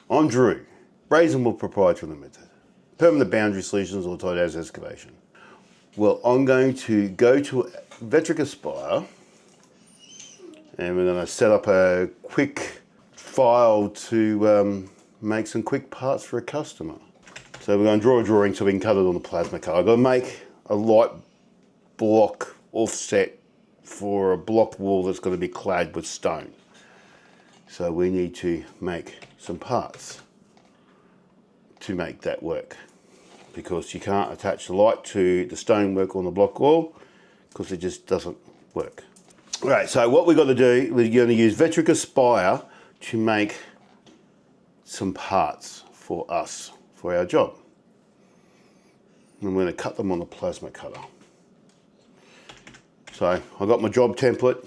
I'm Drew, Brazen Wood Proprietary Limited, Permanent Boundary Solutions or tight house excavation. Well, I'm going to go to Vetric Aspire and we're going to set up a quick file to make some quick parts for a customer. So we're going to draw a drawing so we can cut it on the plasma cutter. I've got to make a light block offset for a block wall that's going to be clad with stone. So we need to make some parts to make that work, because you can't attach the light to the stonework on the block wall because it just doesn't work. Right, so what we've got to do, we're going to use Vetric Aspire to make some parts for us, for our job. And we're going to cut them on the plasma cutter. So I've got my job template.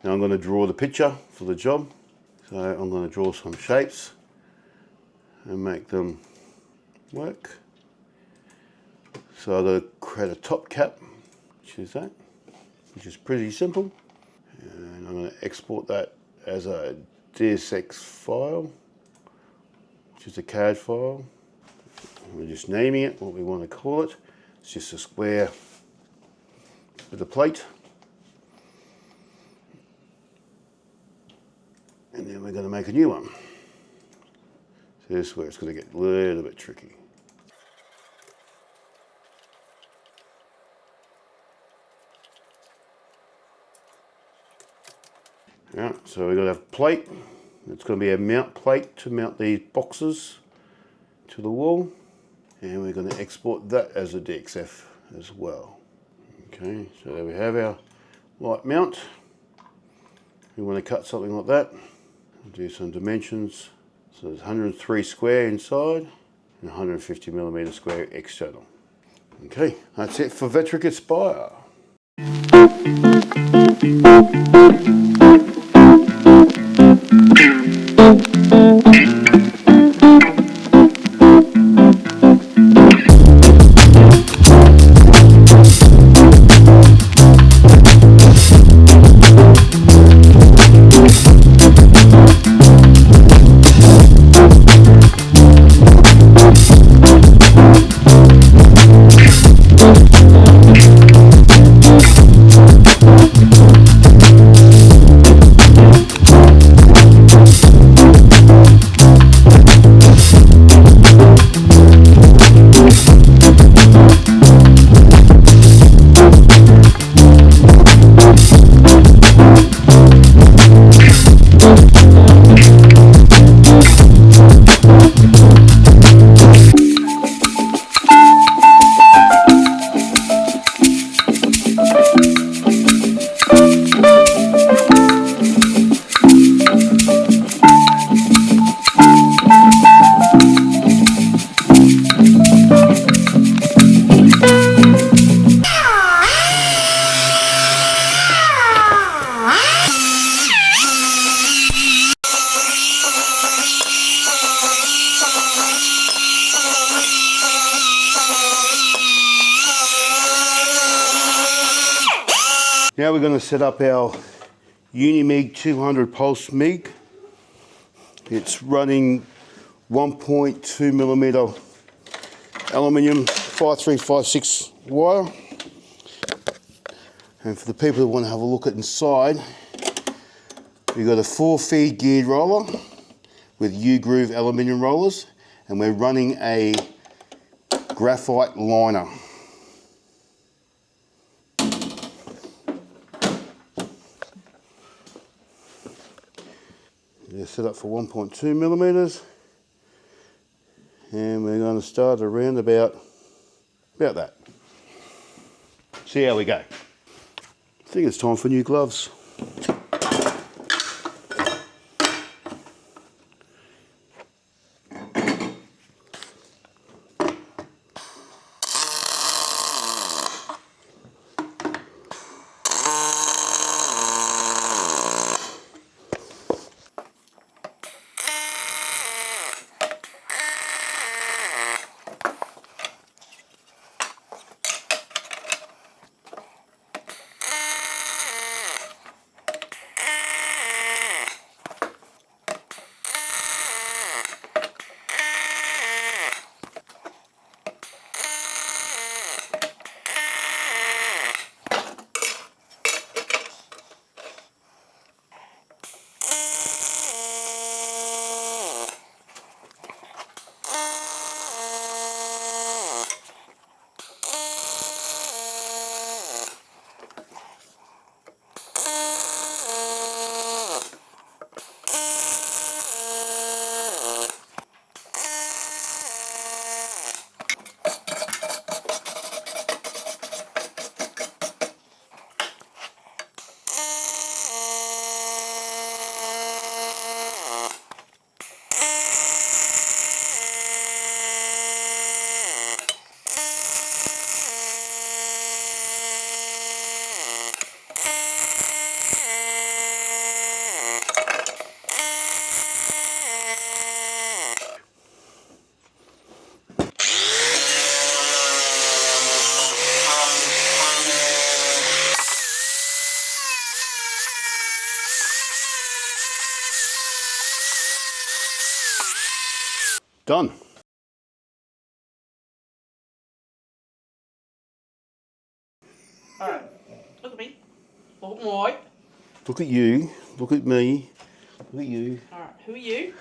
Now I'm going to draw the picture for the job. So I'm going to draw some shapes and make them work. So I've got to create a top cap, which is pretty simple. And I'm going to export that as a DSX file, which is a CAD file. We're just naming it what we want to call it. It's just a square with a plate. And then we're going to make a new one. So this is where it's going to get a little bit tricky. Yeah, so we're going to have a plate. It's going to be a mount plate to mount these boxes to the wall. And we're going to export that as a DXF as well. Okay, so there we have our light mount. We want to cut something like that. Do some dimensions. So there's 103 square inside and 150mm square external. Okay, that's it for Vetric Aspire. Now we're going to set up our UNIMIG 200 pulse MIG. It's running 1.2mm aluminium 5356 wire. And for the people who want to have a look at inside, we've got a 4-feed geared roller with U-groove aluminium rollers, and we're running a graphite liner. They're set up for 1.2mm, and we're going to start around about that. See how we go. I think it's time for new gloves. Done. Alright, look at me. Look at my. Look at you. Look at me. Look at you. Alright, who are you?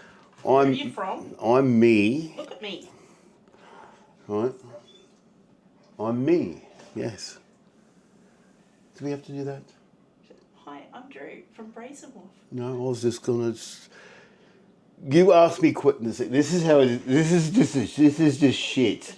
Where are you from? I'm me. Look at me. Right. I'm me. Yes. Do we have to do that? Hi, I'm Drew from Razor. No, I was just gonna. You asked me quick. This is how it is. This is just shit.